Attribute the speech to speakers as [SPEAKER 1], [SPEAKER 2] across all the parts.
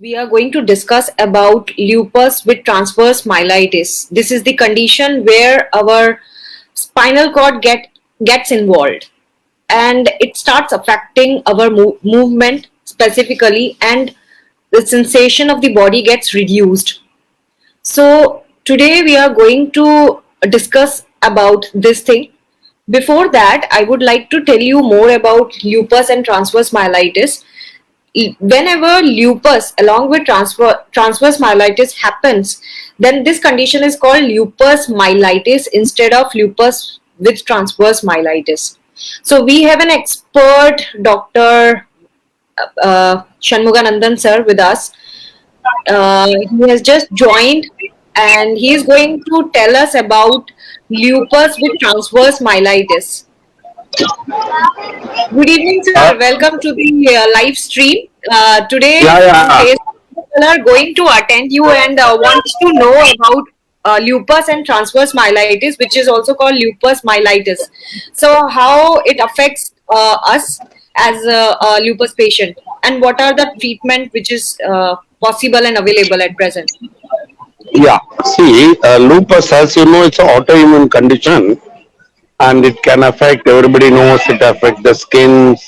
[SPEAKER 1] We are going to discuss about lupus with transverse myelitis. This is the condition where our spinal cord gets involved and it starts affecting our movement specifically, and the sensation of the body gets reduced. So today we are going to discuss about this thing. Before that, I would like to tell you more about lupus and transverse myelitis. Whenever lupus along with transverse myelitis happens, then this condition is called lupus myelitis instead of lupus with transverse myelitis. So we have an expert, Dr. Shanmuganandan sir, with us. He has just joined and he is going to tell us about lupus with transverse myelitis. Good evening, sir. Welcome to the live stream. Today,
[SPEAKER 2] Yeah.
[SPEAKER 1] people are going to attend you and wants to know about lupus and transverse myelitis, which is also called lupus myelitis. So, how it affects us as a lupus patient, and what are the treatment which is possible and available at present?
[SPEAKER 2] Yeah. See, lupus, as you know, it's an autoimmune condition, and it can affect, everybody knows it affects the skins,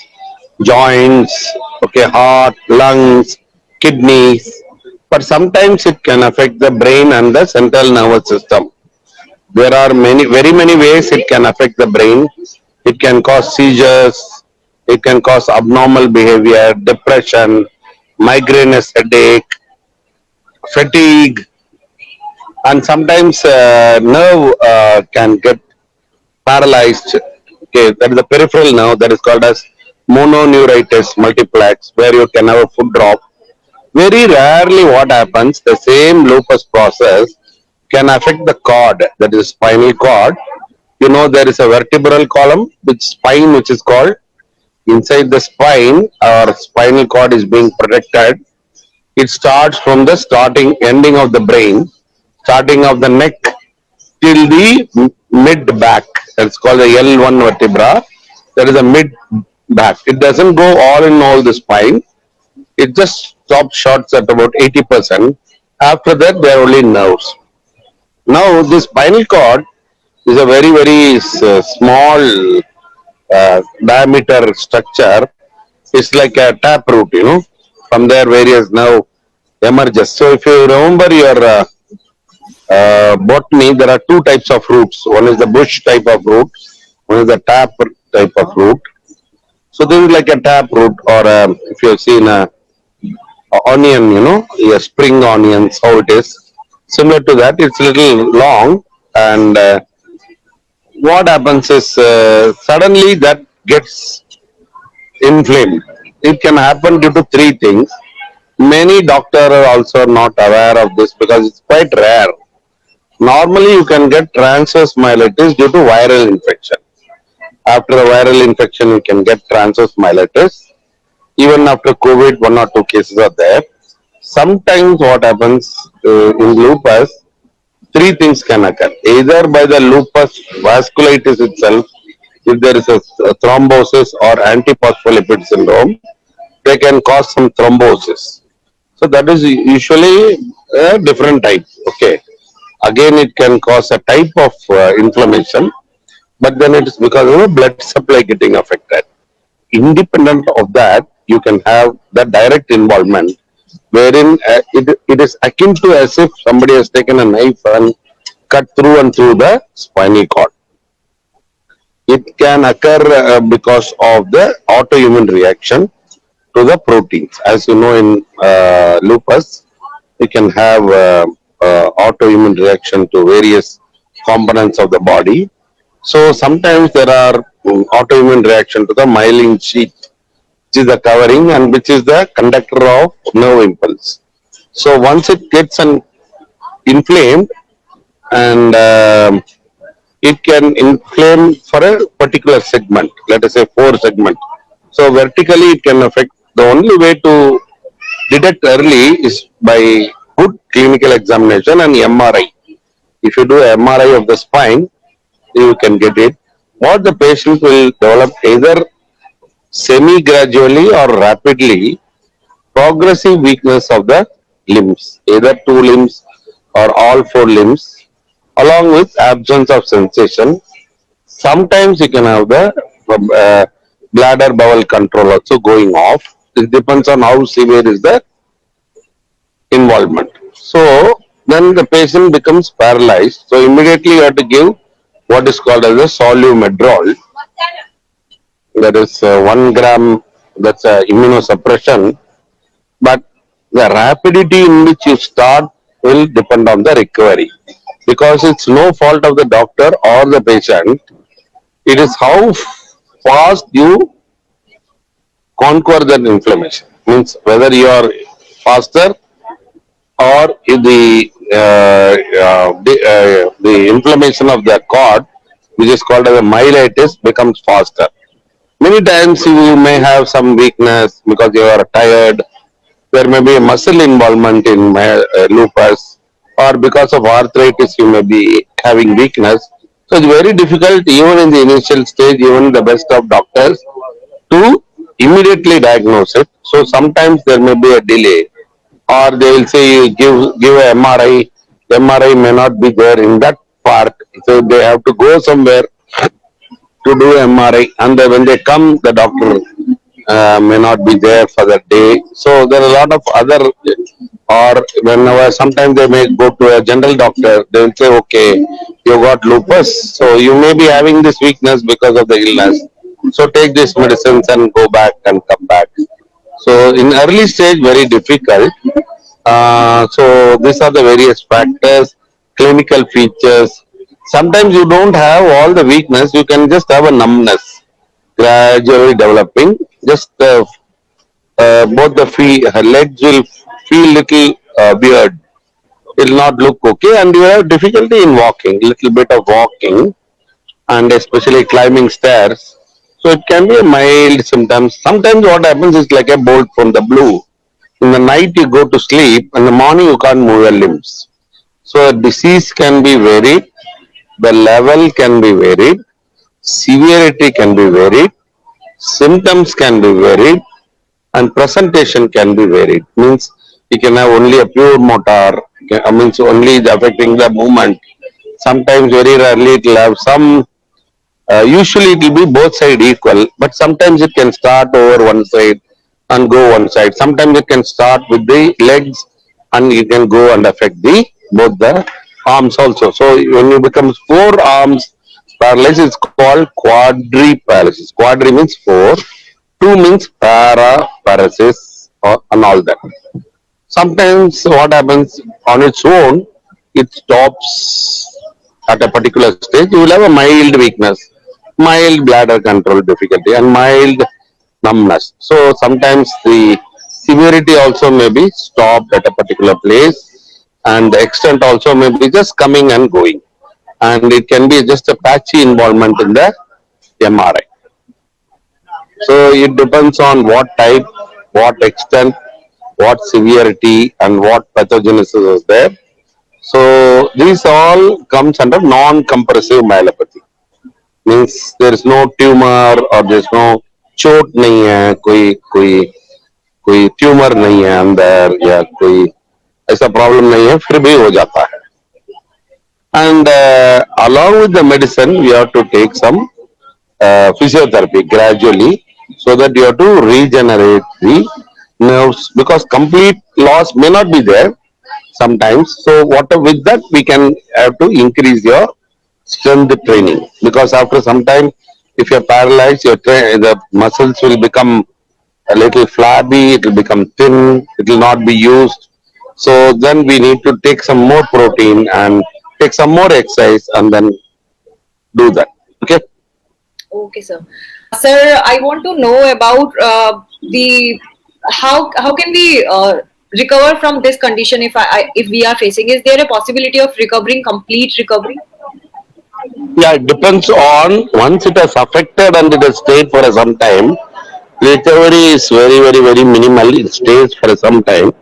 [SPEAKER 2] joints, okay, heart, lungs, kidneys, but sometimes it can affect the brain and the central nervous system. There are very many ways it can affect the brain. It can cause seizures, it can cause abnormal behavior, depression, migraine headache, fatigue, and sometimes nerve can get paralyzed. Okay, that is the peripheral nerve that is called as mononeuritis multiplex, where you can have a foot drop. Very rarely what happens, the same lupus process can affect the cord, that is spinal cord. You know, there is a vertebral column with spine, which is called, inside the spine, our spinal cord is being protected. It starts from the starting ending of the brain, starting of the neck till the mid back. That's called the L1 vertebra. That is the mid back. It doesn't go all in all the spine. It just stops short at about 80%. After that, they are only nerves. Now, this spinal cord is a very small diameter structure. It's like a tap root, you know. From there, various nerve emerges. So, if you remember your botany, there are two types of roots. One is the bush type of root, one is the tap type of root. So this is like a tap root, or if you have seen a onion, you know, a spring onions, how it is. Similar to that, it's a little long, and what happens is suddenly that gets inflamed. It can happen due to three things. Many doctors are also not aware of this because it's quite rare. Normally, you can get transverse myelitis due to viral infection. After a viral infection, you can get transverse myelitis. Even after COVID, one or two cases are there. Sometimes what happens in lupus, three things can occur. Either by the lupus vasculitis itself, if there is a thrombosis or antiphospholipid syndrome, they can cause some thrombosis. So that is usually a different type. Okay. Again, it can cause a type of inflammation, but then it is because of the blood supply getting affected. Independent of that, you can have the direct involvement, wherein it is akin to as if somebody has taken a knife and cut through and through the spinal cord. It can occur because of the autoimmune reaction to the proteins. As you know, in lupus, you can have autoimmune reaction to various components of the body. So sometimes there are autoimmune reaction to the myelin sheath, which is the covering and which is the conductor of nerve impulse. So once it gets inflamed, and it can inflame for a particular segment, let us say 4 segment. So vertically it can affect. The only way to detect early is by good clinical examination and MRI. If you do MRI of the spine, you can get it. What the patient will develop either semi-gradually or rapidly progressive weakness of the limbs, either two limbs or all four limbs, along with absence of sensation. Sometimes you can have the uh, bladder bowel control also going off. It depends on how severe is the involvement. So then the patient becomes paralyzed. So immediately you have to give what is called as a solumedrol. That is 1 gram. That's immunosuppression. But the rapidity in which you start will depend on the recovery, because it's no fault of the doctor or the patient. It is how fast you conquer that inflammation. Means whether you are faster or if the inflammation of the cord, which is called as a myelitis, becomes faster. Many times you may have some weakness because you are tired. There may be a muscle involvement in lupus, or because of arthritis you may be having weakness. So it's very difficult even in the initial stage, even the best of doctors, to immediately diagnose it. So sometimes there may be a delay, or they will say you give a MRI. MRI may not be there in that part, so they have to go somewhere to do MRI, and then when they come, the doctor may not be there for that day. So there are a lot of other, or whenever sometimes they may go to a general doctor, they will say, okay, you got lupus, so you may be having this weakness because of the illness. So take these medicines and go back and come back. So in early stage, very difficult. So these are the various factors, clinical features. Sometimes you don't have all the weakness, you can just have a numbness gradually developing. Just both the feet, her legs will feel little weird. It will not look okay, and you have difficulty in walking, little bit of walking, and especially climbing stairs. So it can be a mild symptoms. Sometimes what happens is like a bolt from the blue. In the night you go to sleep, in the morning you can't move your limbs. So disease can be varied, the level can be varied, severity can be varied, symptoms can be varied, and presentation can be varied. Means you can have only a pure motor, means only affecting the movement. Sometimes very rarely it will have some. Usually it will be both side equal, but sometimes it can start over one side and go one side. Sometimes it can start with the legs and you can go and affect the both the arms also. So when you become four arms paralysis, it's called quadriparalysis. Quadri means four, two means paralysis, and all that. Sometimes what happens on its own, it stops at a particular stage. You will have a mild weakness, mild bladder control difficulty, and mild numbness. So sometimes the severity also may be stopped at a particular place, and the extent also may be just coming and going. And it can be just a patchy involvement in the MRI. So it depends on what type, what extent, what severity, and what pathogenesis is there. So these all comes under non-compressive myelopathy. Means there is no tumor or there is no चोट नहीं है, कोई कोई tumour नहीं है अंदर, या कोई ऐसा प्रॉब्लम नहीं है, फिर भी हो जाता है. And along with the medicine, we have to take some physiotherapy gradually, so that you have to regenerate the nerves, because complete loss may not be there sometimes. So what with that we can have to increase your strength training, because after some time, if you're paralyzed, the muscles will become a little flabby, it will become thin, it will not be used. So then we need to take some more protein and take some more exercise and then do that. Okay.
[SPEAKER 1] Okay, sir. Sir, I want to know about the how can we recover from this condition if we are facing? Is there a possibility of recovering, complete recovery?
[SPEAKER 2] Yeah, it depends on, once it has affected and it has stayed for some time, recovery is very minimal. It stays for some time,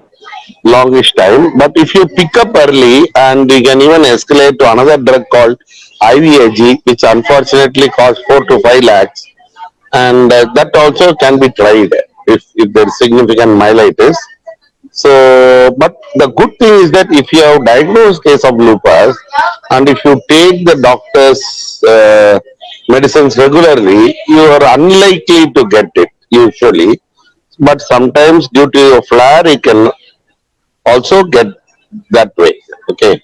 [SPEAKER 2] longish time. But if you pick up early, and you can even escalate to another drug called IVIG, which unfortunately costs 4 to 5 lakhs, and that also can be tried. if there is significant myelitis. So, but the good thing is that if you have diagnosed case of lupus and if you take the doctor's medicines regularly, you are unlikely to get it usually. But sometimes due to a flare, you can also get that way. Okay.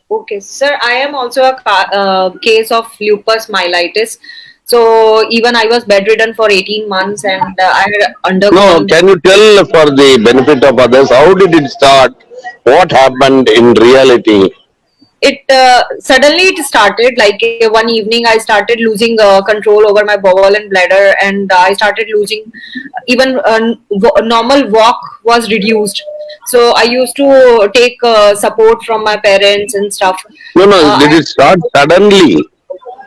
[SPEAKER 1] Okay, sir, I am also a case of lupus myelitis. So even I was bedridden for 18 months and I had
[SPEAKER 2] No,
[SPEAKER 1] undergone
[SPEAKER 2] can you tell for the benefit of others how did it start? What happened in reality?
[SPEAKER 1] it. Suddenly it started like one evening I started losing control over my bowel and bladder, and I started losing even normal walk was reduced. So I used to take support from my parents and stuff.
[SPEAKER 2] No, no, did
[SPEAKER 1] I
[SPEAKER 2] it start suddenly?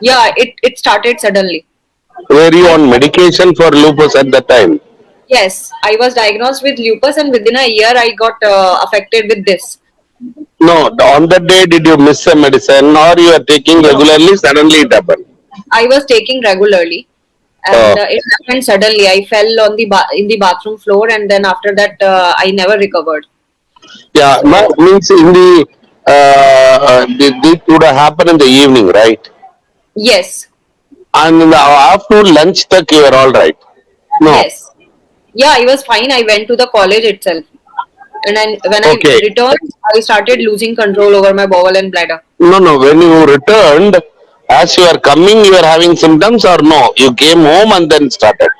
[SPEAKER 1] Yeah, it started suddenly.
[SPEAKER 2] Were you
[SPEAKER 1] I
[SPEAKER 2] on medication for lupus at that time?
[SPEAKER 1] Yes, I was diagnosed with lupus, and within a year, I got affected with this.
[SPEAKER 2] No, on that day did you miss a medicine or you are taking
[SPEAKER 1] No,
[SPEAKER 2] regularly, suddenly it happened?
[SPEAKER 1] I was taking regularly,
[SPEAKER 2] Uh,
[SPEAKER 1] and it happened suddenly. I fell on the in the bathroom floor, and then after that, I never recovered.
[SPEAKER 2] yeah,
[SPEAKER 1] So
[SPEAKER 2] means in the, this would have happened in the evening, right?
[SPEAKER 1] yes,
[SPEAKER 2] And in the afternoon lunch, tak you were all right. No.
[SPEAKER 1] yes, yeah, I was fine. I went to the college itself, and when I
[SPEAKER 2] Okay.
[SPEAKER 1] returned, I started losing control over my bowel and bladder.
[SPEAKER 2] No, no. When you returned, as you are coming, you are having symptoms or no? You came home and then started.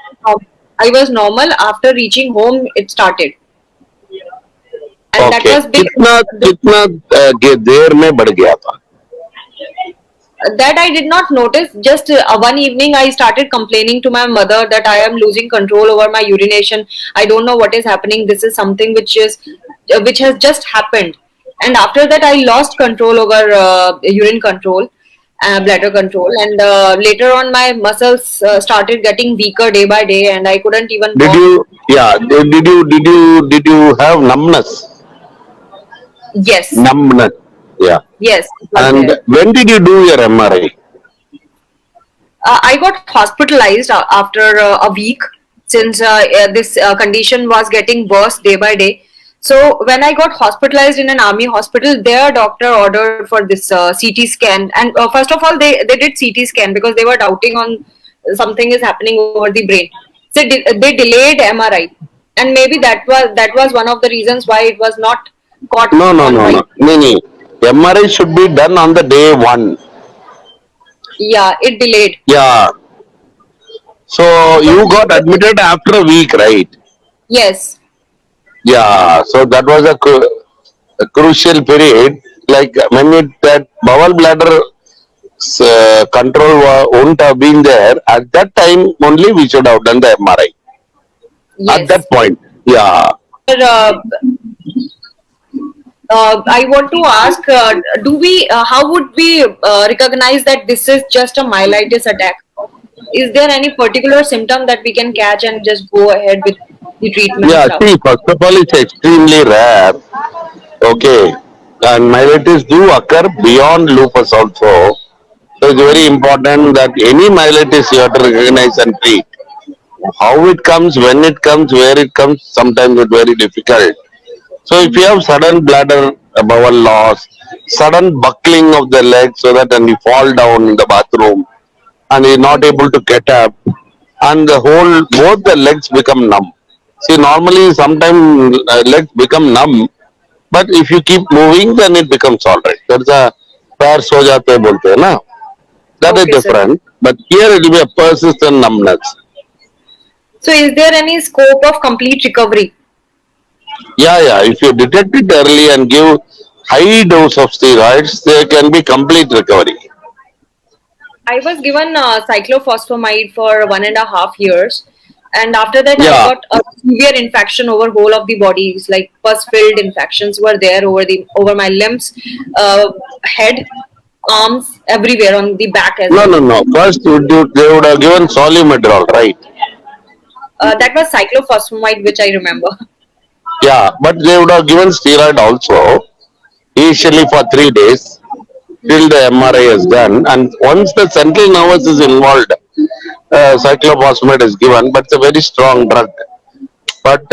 [SPEAKER 1] I was normal. After reaching home, it started, and that
[SPEAKER 2] Okay.
[SPEAKER 1] was big.
[SPEAKER 2] कितना कितना देर में बढ़ गया था?
[SPEAKER 1] That I did not notice. Just one evening, I started complaining to my mother that I am losing control over my urination. I don't know what is happening. This is something which has just happened. And after that, I lost control over urine control, bladder control, and later on, my muscles started getting weaker day by day, and I couldn't even
[SPEAKER 2] Did
[SPEAKER 1] walk.
[SPEAKER 2] you? Yeah. Did you have numbness?
[SPEAKER 1] Yes,
[SPEAKER 2] Numbness. Yeah.
[SPEAKER 1] yes, it was
[SPEAKER 2] And
[SPEAKER 1] there.
[SPEAKER 2] when did you do your MRI?
[SPEAKER 1] I got hospitalized after a week since this condition was getting worse day by day. So when I got hospitalized in an army hospital, their doctor ordered for this CT scan. And first of all, they did CT scan because they were doubting on something is happening over the brain. So they delayed MRI, and maybe that was one of the reasons why it was not caught
[SPEAKER 2] No, no,
[SPEAKER 1] on
[SPEAKER 2] no,
[SPEAKER 1] white.
[SPEAKER 2] no. No, no. MRI should be done on the day one.
[SPEAKER 1] Yeah, it delayed.
[SPEAKER 2] Yeah. So
[SPEAKER 1] So
[SPEAKER 2] you got admitted after a week, right?
[SPEAKER 1] yes,
[SPEAKER 2] Yeah. So that was a crucial period. Like when that bowel bladder control wouldn't have been there, at that time only we should have done the MRI. At that
[SPEAKER 1] yes.
[SPEAKER 2] point. Yeah.
[SPEAKER 1] I want to ask, how would we recognize that this is just a myelitis attack? Is there any particular symptom that we can catch and just go ahead with the treatment
[SPEAKER 2] Yeah.
[SPEAKER 1] stuff?
[SPEAKER 2] See, first of all, it's extremely rare. Okay. And myelitis do occur beyond lupus also. So it's very important that any myelitis you have to recognize and treat. How it comes, when it comes, where it comes, sometimes it's very difficult. So if you have sudden bladder bowel loss, sudden buckling of the leg so that when you fall down in the bathroom and you're not
[SPEAKER 1] Okay.
[SPEAKER 2] able to get up and the whole, both the legs become numb. See, normally sometimes legs become numb, but if you keep moving then it becomes alright. There's a पैर सो जाते बोलते हैं ना, that is
[SPEAKER 1] Okay, sir.
[SPEAKER 2] different. But here it will be a persistent numbness.
[SPEAKER 1] So, is there any scope of complete recovery?
[SPEAKER 2] Yeah, yeah. If you detect it early and give high dose of steroids, there can be complete recovery.
[SPEAKER 1] I was given cyclophosphamide for 1.5 years, and after that, I
[SPEAKER 2] Yeah.
[SPEAKER 1] got a severe infection over whole of the body. It's like pus-filled infections were there over my limbs, head, arms, everywhere on the back as
[SPEAKER 2] No,
[SPEAKER 1] well.
[SPEAKER 2] no, no. First, they would have given solumedrol, right?
[SPEAKER 1] That was cyclophosphamide, which I remember.
[SPEAKER 2] Yeah, but they would have given steroid also, initially for 3 days till the MRI is done. And once the central nervous is involved, cyclophosphamide is given, but it's a very strong drug. But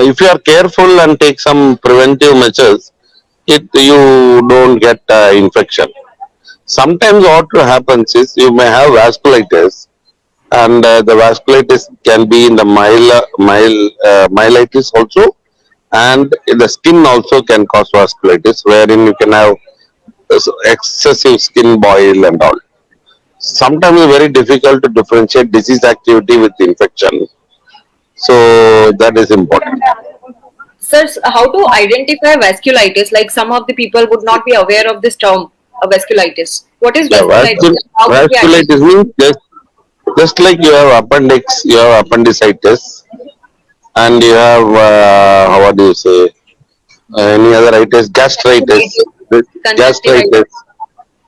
[SPEAKER 2] if you are careful and take some preventive measures, it you don't get infection. Sometimes what happens is you may have vasculitis, and the vasculitis can be in the myelitis also, and the skin also can cause vasculitis, wherein you can have excessive skin boil and all. Sometimes it's very difficult to differentiate disease activity with infection. So that is important.
[SPEAKER 1] Sir, how to identify vasculitis? Like some of the people would not be aware of this term, vasculitis. What is
[SPEAKER 2] Yeah,
[SPEAKER 1] vasculitis? How can we identify?
[SPEAKER 2] vasculitis means just like you have appendix, you have appendicitis, and you have what do you say? Any other itis? Gastritis.
[SPEAKER 1] Conjunctivitis.
[SPEAKER 2] Gastritis,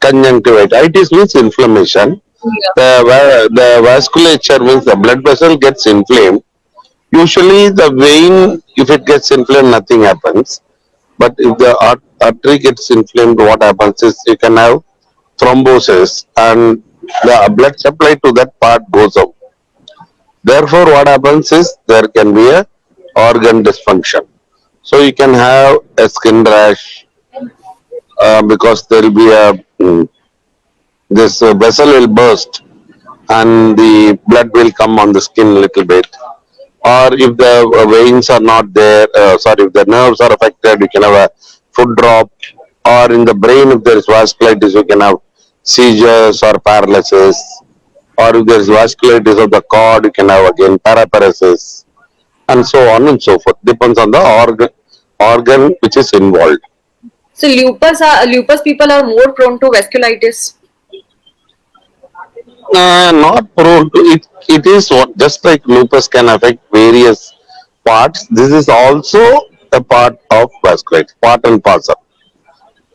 [SPEAKER 2] conjunctivitis. Itis means inflammation.
[SPEAKER 1] Yeah.
[SPEAKER 2] The vasculature means the blood vessel gets inflamed. Usually the vein, if it gets inflamed, nothing happens. But if the artery gets inflamed, what happens is you can have thrombosis, and the blood supply to that part goes up. Therefore, what happens is there can be a organ dysfunction. So you can have a skin rash because there will be a this vessel will burst and the blood will come on the skin a little bit. Or if the veins are not there, sorry, if the nerves are affected, you can have a foot drop. Or in the brain, if there is vasculitis, you can have seizures or paralysis. Or if there is vasculitis of the cord, you can have again paraparesis, and so on and so forth. Depends on the organ which is involved.
[SPEAKER 1] So lupus people are more prone to vasculitis.
[SPEAKER 2] Not prone to it. It is what, just like lupus can affect various parts. This is also a part of vasculitis, part and parcel.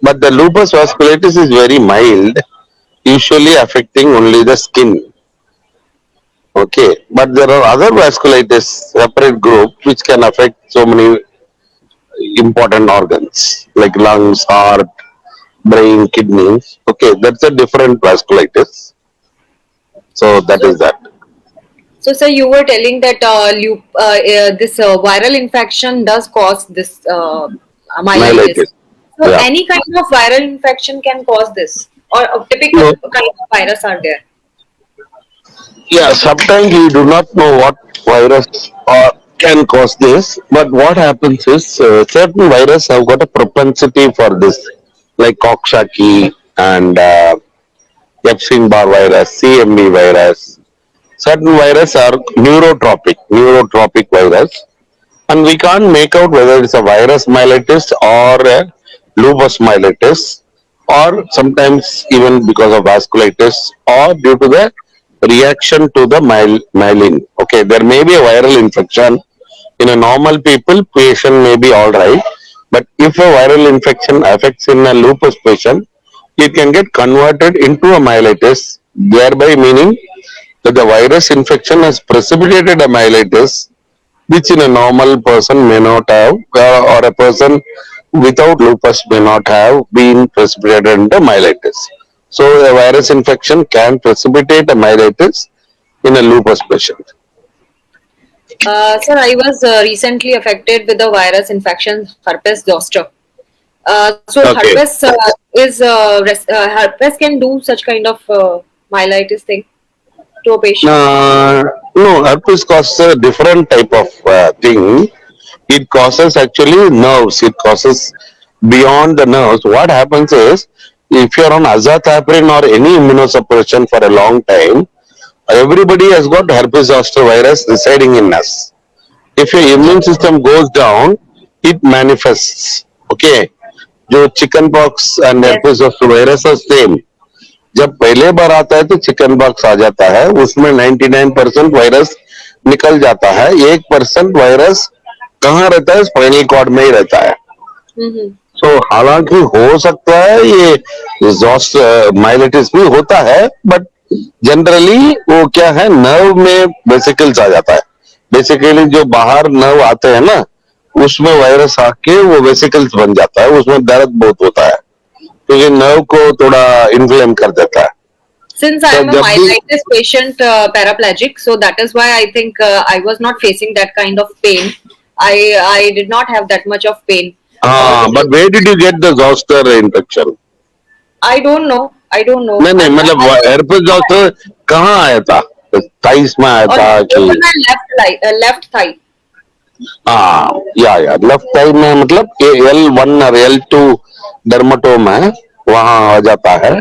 [SPEAKER 2] But the lupus vasculitis is very mild, usually affecting only the skin. Okay, but there are other vasculitis, separate group, which can affect so many important organs like lungs, heart, brain, kidneys. Okay, that's a different vasculitis. So that
[SPEAKER 1] So,
[SPEAKER 2] is that.
[SPEAKER 1] so sir, you were telling that this viral infection does cause this myelitis.
[SPEAKER 2] Myelitis.
[SPEAKER 1] So
[SPEAKER 2] Yeah.
[SPEAKER 1] any kind of viral infection can cause this, or a typical
[SPEAKER 2] No,
[SPEAKER 1] kind of virus are there.
[SPEAKER 2] yeah, sometimes we do not know what virus can cause this, but what happens is certain viruses have got a propensity for this, like Coxsackie and Epstein-Barr virus, CMV virus. Certain viruses are neurotropic virus, and we can't make out whether it's a virus myelitis or a lupus myelitis, or sometimes even because of vasculitis or due to the reaction to the myelin. Okay, there may be a viral infection. In a normal people, patient may be all right, but if a viral infection affects in a lupus patient, it can get converted into a myelitis, thereby meaning that the virus infection has precipitated a myelitis, which in a normal person may not have, or a person without lupus may not have been precipitated into myelitis. So a virus infection can precipitate a myelitis in a lupus patient.
[SPEAKER 1] Sir, I was recently affected with the virus infection herpes zoster. So
[SPEAKER 2] Okay.
[SPEAKER 1] herpes can do such kind of myelitis thing to a patient.
[SPEAKER 2] No, herpes causes a different type of thing. It causes actually nerves. It causes beyond the nerves. What happens is, if you're on azathioprine or any immunosuppression for a long time, everybody has got herpes zoster virus residing in us. If your immune system goes down, it manifests. Okay, जो chicken pox and
[SPEAKER 1] Yes.
[SPEAKER 2] herpes zoster virus है same. जब पहले बार आता है तो chicken pox आ जाता है, उसमें 99% वायरस निकल जाता है, 1% वायरस कहाँ रहता है? स्पाइनल कॉर्ड में ही रहता है.
[SPEAKER 1] Mm-hmm.
[SPEAKER 2] तो हालांकि हो सकता है ये माइलिटिस भी होता है, बट जनरली वो क्या है, नर्व में वेसिकल्स आ जाता है. बेसिकली जो बाहर नर्व आते हैं ना, उसमें वायरस आके वो वेसिकल्स बन जाता है, उसमें दर्द बहुत होता है क्योंकि नर्व को थोड़ा इन्फ्लेम कर देता है.
[SPEAKER 1] Since I
[SPEAKER 2] तो
[SPEAKER 1] am a
[SPEAKER 2] जब भी
[SPEAKER 1] myelitis patient, paraplegic, so that is why I think I was not facing that kind of pain. I did not have that much of pain.
[SPEAKER 2] हाँ, but
[SPEAKER 1] Because
[SPEAKER 2] where did you get the zoster infection?
[SPEAKER 1] I don't know. I don't know.
[SPEAKER 2] नहीं नहीं, मतलब herpes zoster कहाँ आया था? Thighs में आया
[SPEAKER 1] On
[SPEAKER 2] था
[SPEAKER 1] over
[SPEAKER 2] कि?
[SPEAKER 1] my left thigh.
[SPEAKER 2] हाँ, या लेफ्ट साइड में, मतलब L1 और L2 डर्माटोम है, वहाँ आ जाता है.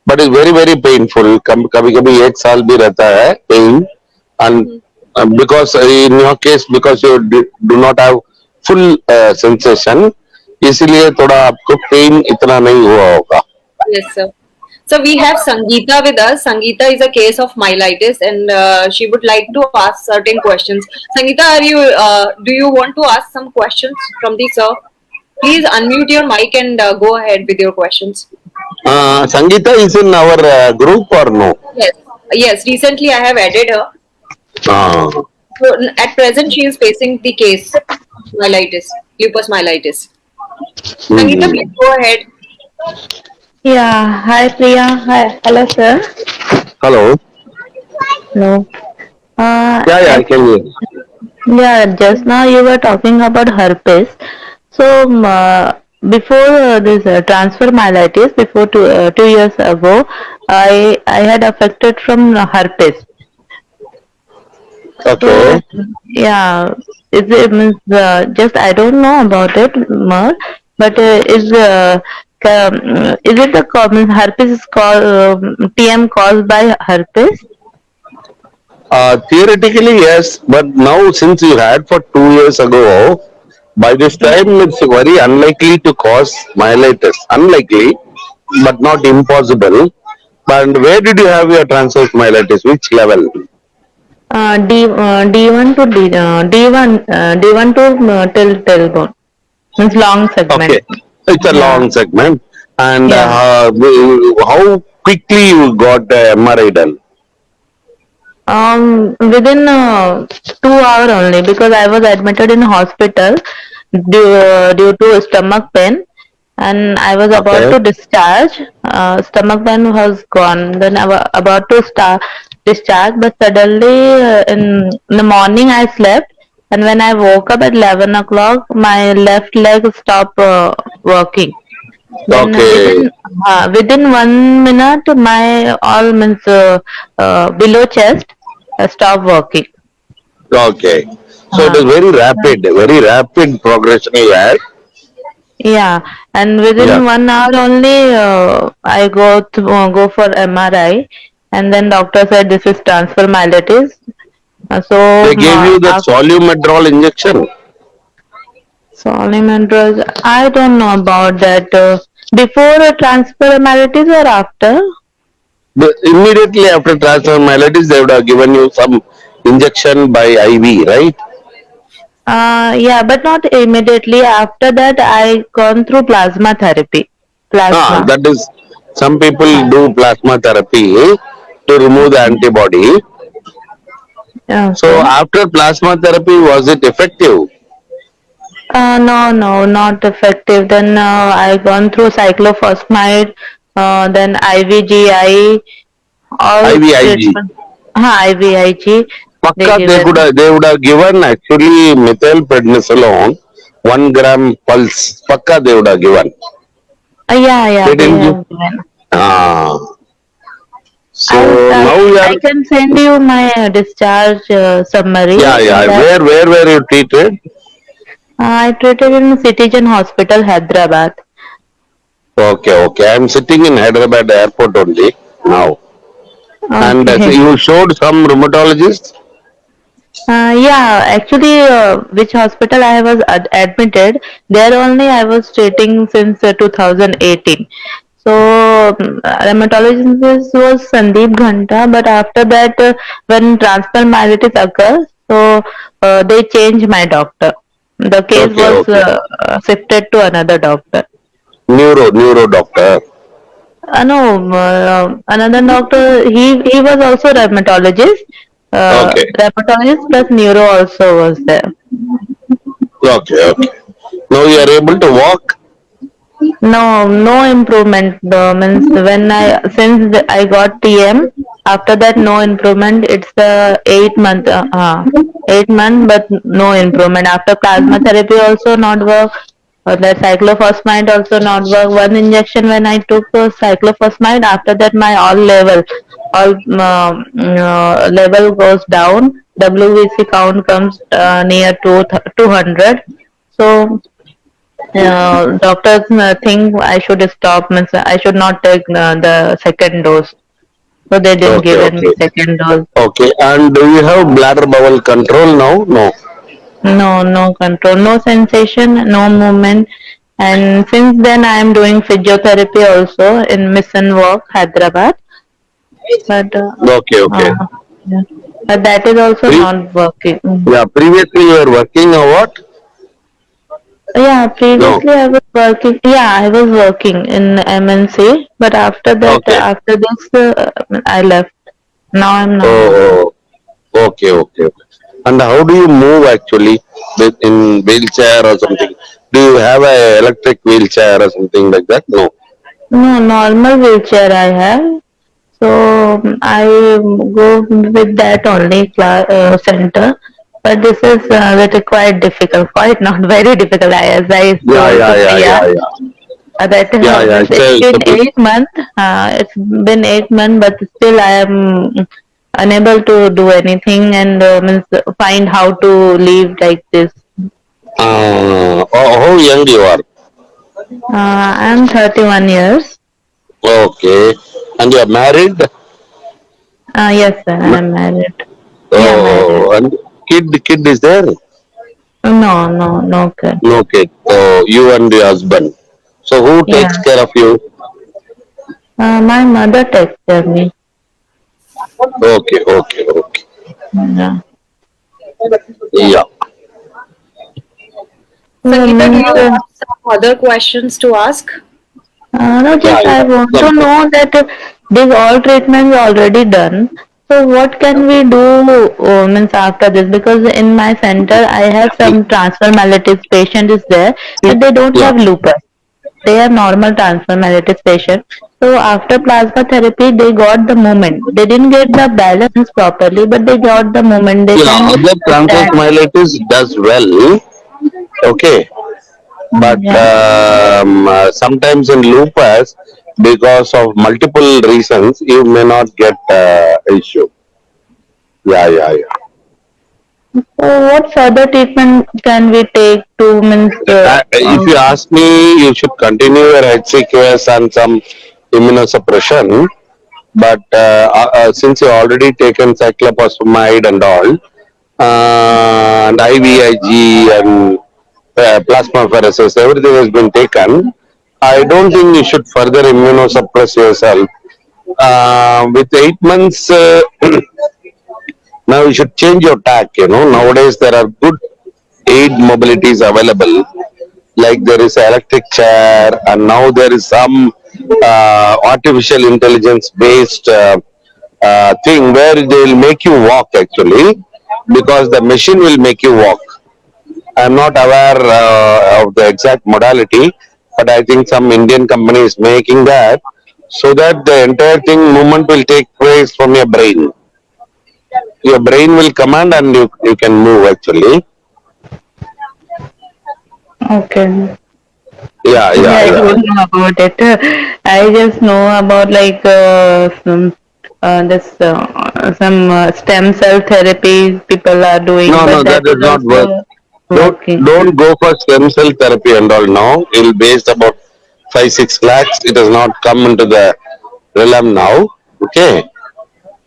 [SPEAKER 2] But is very very painful. कभी कभी 1 साल भी रहता है pain. And
[SPEAKER 1] Mhm.
[SPEAKER 2] Because in your case, because you do not have full sensation, इसीलिए थोड़ा आपको पेन इतना नहीं हुआ होगा.
[SPEAKER 1] Yes, sir. So we have Sangeeta with us. Sangeeta is a case of myelitis, and she would like to ask certain questions. Sangeeta, are you? Do you want to ask some questions from the sir? Please unmute your mic and go ahead with your questions.
[SPEAKER 2] Sangeeta is in our group or no?
[SPEAKER 1] Yes, yes. Recently, I have added her.
[SPEAKER 2] हाँ.
[SPEAKER 1] So at present, she is facing the case myelitis, lupus myelitis. Sangeeta, please
[SPEAKER 2] hmm.
[SPEAKER 1] go ahead.
[SPEAKER 3] Yeah, hi Priya. Hi, hello sir.
[SPEAKER 2] Hello.
[SPEAKER 3] Hello.
[SPEAKER 2] या
[SPEAKER 3] Ac-
[SPEAKER 2] can.
[SPEAKER 3] yeah, just now you were talking about herpes. So before this transfer myelitis, before 2 years ago, I had affected from herpes.
[SPEAKER 2] Okay.
[SPEAKER 3] So yeah, is it means just I don't know about it more, but is it the means herpes is called TM caused by herpes?
[SPEAKER 2] Theoretically, yes, but now since you had for 2 years ago, by this
[SPEAKER 3] Yeah.
[SPEAKER 2] time it's very unlikely to cause myelitis. Unlikely, but not impossible. And where did you have your transverse myelitis? Which level?
[SPEAKER 3] D1 to D1 to till tailbone means long
[SPEAKER 2] Okay,
[SPEAKER 3] segment.
[SPEAKER 2] it's a
[SPEAKER 3] Yeah,
[SPEAKER 2] long segment. And
[SPEAKER 3] yeah.
[SPEAKER 2] how quickly you got MRI done?
[SPEAKER 3] Within 2 hours only because I was admitted in hospital due to stomach pain, and I was about
[SPEAKER 2] Okay,
[SPEAKER 3] to discharge. Stomach pain was gone. Then I was about to start discharge, but suddenly in the morning I slept, and when I woke up at 11 o'clock, my left leg stopped working. Then
[SPEAKER 2] okay,
[SPEAKER 3] within 1 minute, my all means below chest stop working.
[SPEAKER 2] okay. So it is
[SPEAKER 3] Uh,
[SPEAKER 2] very rapid progression you had.
[SPEAKER 3] yeah, and
[SPEAKER 2] Yeah.
[SPEAKER 3] within 1 hour only, I go for MRI, and then doctor said this is transfer myelitis.
[SPEAKER 2] They gave you that
[SPEAKER 3] After
[SPEAKER 2] solumedrol injection.
[SPEAKER 3] Soliman I don't know about that. Before transfer myelitis or after?
[SPEAKER 2] Immediately after transfer myelitis, they would have given you some injection by IV, right?
[SPEAKER 3] Yeah, but not immediately. After that, I gone through plasma therapy. Plasma.
[SPEAKER 2] That is, some people
[SPEAKER 3] Uh,
[SPEAKER 2] do plasma therapy to remove the
[SPEAKER 3] okay.
[SPEAKER 2] antibody. So
[SPEAKER 3] Okay.
[SPEAKER 2] after plasma therapy, was it effective?
[SPEAKER 3] No, no, not effective. Then I gone through cyclophosphamide, then IVGI, all
[SPEAKER 2] IVIG.
[SPEAKER 3] treatment. IVIG. They
[SPEAKER 2] Pakka
[SPEAKER 3] given.
[SPEAKER 2] they would have given actually methylprednisolone, 1 gram pulse. Pakka they would have given.
[SPEAKER 3] Yeah, yeah,
[SPEAKER 2] They
[SPEAKER 3] they
[SPEAKER 2] didn't give.
[SPEAKER 3] have given.
[SPEAKER 2] Ah,
[SPEAKER 3] I,
[SPEAKER 2] so
[SPEAKER 3] I,
[SPEAKER 2] now you are.
[SPEAKER 3] I can send you my discharge
[SPEAKER 2] Yeah,
[SPEAKER 3] summary in
[SPEAKER 2] yeah.
[SPEAKER 3] that.
[SPEAKER 2] Where were you treated?
[SPEAKER 3] I treated in Citizen Hospital, Hyderabad.
[SPEAKER 2] Okay, okay. I'm sitting in Hyderabad airport only now. And so
[SPEAKER 3] Okay.
[SPEAKER 2] you showed some rheumatologist?
[SPEAKER 3] Yeah, actually, which hospital I was admitted, there only I was treating since 2018. So, rheumatologist was Sandeep Ghanta, but after that, when transfer myelitis occurs, so they changed my doctor. The case
[SPEAKER 2] Okay,
[SPEAKER 3] was
[SPEAKER 2] okay.
[SPEAKER 3] shifted to another doctor.
[SPEAKER 2] Neuro doctor.
[SPEAKER 3] No, another doctor. He was also rheumatologist.
[SPEAKER 2] Okay,
[SPEAKER 3] Rheumatologist plus neuro also was there.
[SPEAKER 2] okay, okay. Now you are able to walk?
[SPEAKER 3] No, no improvement. Means when I got TM, after that no improvement. It's 8 month, 8 month, but no improvement. After plasma therapy also not work. The cyclophosphamide also not work. One injection when I took cyclophosphamide, after that my all level goes down. WBC count comes near to 200. So doctors think I should stop, means I should not take the second dose. So they didn't
[SPEAKER 2] Okay,
[SPEAKER 3] give me
[SPEAKER 2] okay.
[SPEAKER 3] second dose.
[SPEAKER 2] Okay, and do you have bladder bowel control now? No.
[SPEAKER 3] No, no control, no sensation, no movement. And since then I am doing physiotherapy also in Mission Walk, Hyderabad. But
[SPEAKER 2] Okay, okay.
[SPEAKER 3] uh, yeah. But that is also
[SPEAKER 2] Pre-
[SPEAKER 3] not working.
[SPEAKER 2] yeah, previously you were working or what?
[SPEAKER 3] Yeah,
[SPEAKER 2] No.
[SPEAKER 3] previously I was working. Yeah, I was working in MNC, but after that,
[SPEAKER 2] Okay.
[SPEAKER 3] after this, I left. Now I'm not working.
[SPEAKER 2] Oh, okay, okay, okay. And how do you move actually in wheelchair or something? Do you have a electric wheelchair or something like that? No.
[SPEAKER 3] No, normal wheelchair I have. So I go with that only center. But this is little quite difficult, quite not very difficult. As I
[SPEAKER 2] Yeah,
[SPEAKER 3] told
[SPEAKER 2] yeah,
[SPEAKER 3] to
[SPEAKER 2] yeah,
[SPEAKER 3] Priya,
[SPEAKER 2] yeah, yeah.
[SPEAKER 3] that
[SPEAKER 2] Yeah, yeah.
[SPEAKER 3] means it's
[SPEAKER 2] It's
[SPEAKER 3] been
[SPEAKER 2] a bit.
[SPEAKER 3] 8 months. It's been 8 months, but still I am unable to do anything and means find how to live like this.
[SPEAKER 2] How young you are?
[SPEAKER 3] I'm 31 years.
[SPEAKER 2] Okay. And you are married?
[SPEAKER 3] Yes, sir, I
[SPEAKER 2] Ma-
[SPEAKER 3] am married. Yeah, married.
[SPEAKER 2] Oh, and kid is there?
[SPEAKER 3] No, no, no kid.
[SPEAKER 2] No kid. Oh, you and your husband. So who
[SPEAKER 3] Yeah,
[SPEAKER 2] takes care of you?
[SPEAKER 3] my mother takes care of me.
[SPEAKER 2] Okay, okay, okay.
[SPEAKER 3] Yeah.
[SPEAKER 2] Yeah.
[SPEAKER 1] Sangeeta, do
[SPEAKER 3] Means,
[SPEAKER 1] you have some other questions to ask?
[SPEAKER 3] no,
[SPEAKER 2] Yeah,
[SPEAKER 3] just I
[SPEAKER 2] yeah.
[SPEAKER 3] want to
[SPEAKER 2] Some,
[SPEAKER 3] know that these all treatments already done. So what can we do means after this? Because in my center I have some transfer maladies patient is there, but they don't
[SPEAKER 2] yeah.
[SPEAKER 3] have lupus. They are normal transfer maladies patient. So after plasma therapy, they got the movement. They didn't get the balance properly, but they got the movement. They
[SPEAKER 2] Yeah,
[SPEAKER 3] can
[SPEAKER 2] other transverse
[SPEAKER 3] stand.
[SPEAKER 2] myelitis does well. Okay. But
[SPEAKER 3] Yeah.
[SPEAKER 2] sometimes in lupus, because of multiple reasons, you may not get issue. Yeah, yeah, yeah.
[SPEAKER 3] So what further treatment can we take to means
[SPEAKER 2] If you ask me, you should continue your HCQS and some immunosuppression. But since you already taken cyclophosphamide and all, and IVIG and plasmapheresis, everything has been taken. I don't think you should further immunosuppress yourself. With 8 months, now you should change your tack. Nowadays there are good aid mobilities available. Like there is an electric chair, and now there is some artificial intelligence based thing where they will make you walk actually, because the machine will make you walk. I'm not aware of the exact modality, but I think some Indian company is making that so that the entire thing movement will take place from your brain. Your brain will command and you can move actually.
[SPEAKER 3] okay.
[SPEAKER 2] Yeah,
[SPEAKER 3] Yeah,
[SPEAKER 2] yeah,
[SPEAKER 3] I
[SPEAKER 2] yeah.
[SPEAKER 3] don't know about it. I just know about like some stem cell therapy people are doing,
[SPEAKER 2] No, no,
[SPEAKER 3] but
[SPEAKER 2] that
[SPEAKER 3] that is
[SPEAKER 2] does not work.
[SPEAKER 3] also
[SPEAKER 2] Don't
[SPEAKER 3] working.
[SPEAKER 2] don't go for stem cell therapy and all now. It will waste about 5-6 lakhs. It has not come into the realm now. Okay.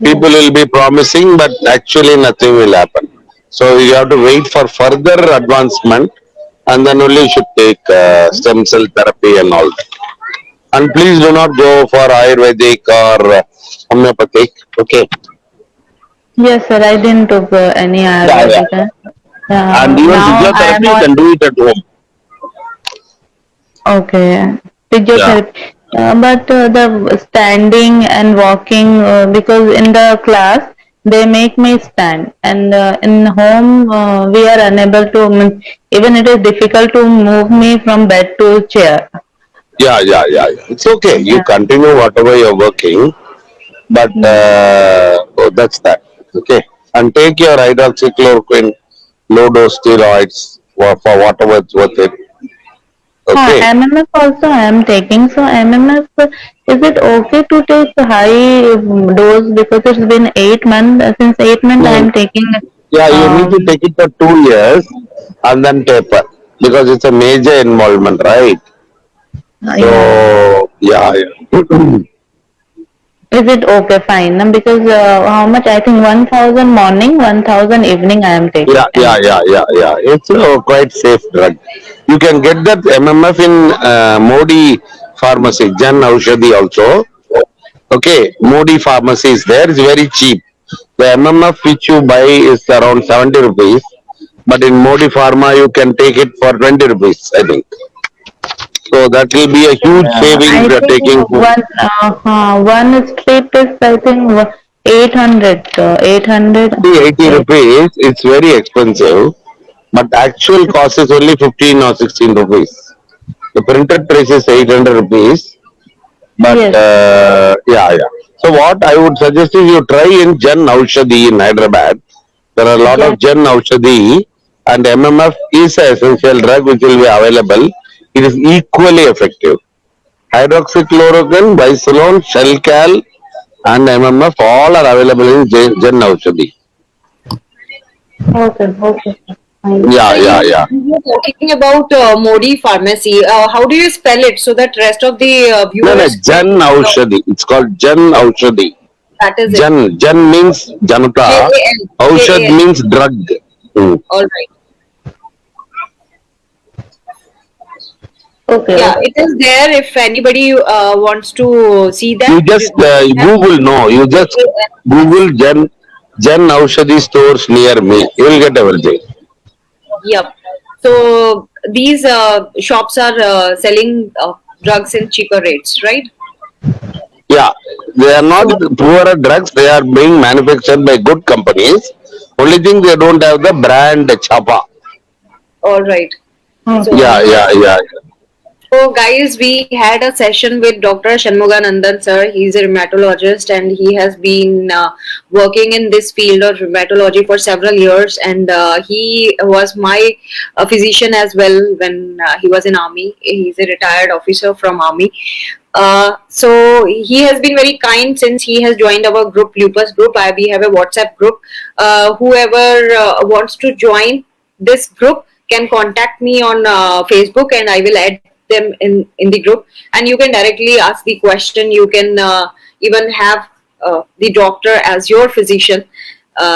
[SPEAKER 2] People will be promising, but actually nothing will happen. So you have to wait for further advancement, and then only you should take stem cell therapy and all that. And please do not go for Ayurvedic or homeopathic. Okay.
[SPEAKER 3] Yes, sir. I didn't took any
[SPEAKER 2] Yeah, yeah.
[SPEAKER 3] Ayurvedic.
[SPEAKER 2] And even
[SPEAKER 3] Now I am
[SPEAKER 2] physiotherapy, you
[SPEAKER 3] on.
[SPEAKER 2] can do it at home.
[SPEAKER 3] Okay,
[SPEAKER 2] Yeah.
[SPEAKER 3] physiotherapy. But the standing and walking, because in the class they make me stand, and in home we are unable to. Even it is difficult to move me from bed to chair.
[SPEAKER 2] Yeah. It's okay. You
[SPEAKER 3] Yeah.
[SPEAKER 2] continue whatever you're working, but
[SPEAKER 3] Mm.
[SPEAKER 2] oh, that's that. Okay. And take your hydroxychloroquine, low dose steroids for whatever it's worth it. Okay.
[SPEAKER 3] MMF also I am taking. So MMF, is it okay to take high dose because it's been 8 months? Since 8 months I
[SPEAKER 2] No,
[SPEAKER 3] am taking.
[SPEAKER 2] yeah, you need to
[SPEAKER 3] Um.
[SPEAKER 2] take it for 2 years and then taper because it's a major involvement, right?
[SPEAKER 3] Yeah.
[SPEAKER 2] So, yeah.
[SPEAKER 3] Is it okay? Fine. Because how much? I think 1,000 morning, 1,000 evening. I am
[SPEAKER 2] Yeah,
[SPEAKER 3] taking
[SPEAKER 2] yeah,
[SPEAKER 3] MMF.
[SPEAKER 2] yeah, yeah, yeah. It's a quite safe drug. You can get that MMF in Modi pharmacy, Jan Aushadhi also. Okay, Modi pharmacy is there. It's very cheap. The MMF which you buy is around 70 rupees, but in Modi Pharma you can take it for 20 rupees, I think. So that will be a huge saving
[SPEAKER 3] I
[SPEAKER 2] if you are
[SPEAKER 3] think
[SPEAKER 2] taking
[SPEAKER 3] one strip is I think 800. 800.
[SPEAKER 2] 80 rupees. It's very expensive, but actual cost is only 15 or 16 rupees. The printed price is 800 rupees, but
[SPEAKER 3] Yes.
[SPEAKER 2] yeah. So what I would suggest is you try in Jan Aushadhi in Hyderabad. There are a lot
[SPEAKER 3] Yes.
[SPEAKER 2] of Jan Aushadhi, and MMF is an essential drug which will be available. It is equally effective. Hydroxychloroquine, Bisolone, Shelcal, and MMF all are available in Jan Aushadhi.
[SPEAKER 3] Okay. Okay. Fine.
[SPEAKER 1] So
[SPEAKER 2] Yeah.
[SPEAKER 1] you were talking about Modi Pharmacy. How do you spell it so that rest of the
[SPEAKER 2] No,
[SPEAKER 1] viewers
[SPEAKER 2] Jan
[SPEAKER 1] can
[SPEAKER 2] Aushadhi. It's called Jan Aushadhi.
[SPEAKER 1] that is it.
[SPEAKER 2] Jan means Janata.
[SPEAKER 1] JAN.
[SPEAKER 2] Aushad
[SPEAKER 1] JAN.
[SPEAKER 2] means drug. Hmm.
[SPEAKER 1] All right.
[SPEAKER 3] Okay.
[SPEAKER 1] Yeah,
[SPEAKER 3] Okay.
[SPEAKER 1] it is there. If anybody wants to see
[SPEAKER 2] You
[SPEAKER 1] that,
[SPEAKER 2] just
[SPEAKER 1] we have
[SPEAKER 2] Google, no, you just
[SPEAKER 1] JANS.
[SPEAKER 2] Google Jan Aushadhi stores near me. You will get everything.
[SPEAKER 1] Yep. So these shops are selling drugs in cheaper rates, right?
[SPEAKER 2] Yeah, they are not
[SPEAKER 1] So,
[SPEAKER 2] poorer drugs. They are being manufactured by good companies. Only thing they don't have the brand Chapa.
[SPEAKER 1] all right.
[SPEAKER 3] Okay.
[SPEAKER 1] So
[SPEAKER 2] Yeah.
[SPEAKER 1] So, guys, we had a session with Dr. Shanmuganandan, sir. He's a rheumatologist and he has been working in this field of rheumatology for several years. And he was my physician as well when he was in army. He's a retired officer from army. So he has been very kind since he has joined our group, Lupus group. We have a WhatsApp group. Whoever wants to join this group can contact me on Facebook, and I will add them in the group. And you can directly ask the question. You can even have the doctor as your physician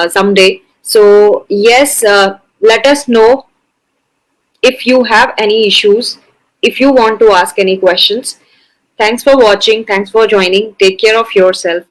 [SPEAKER 1] someday. So yes, let us know if you have any issues, if you want to ask any questions. Thanks for watching. Thanks for joining. Take care of yourself.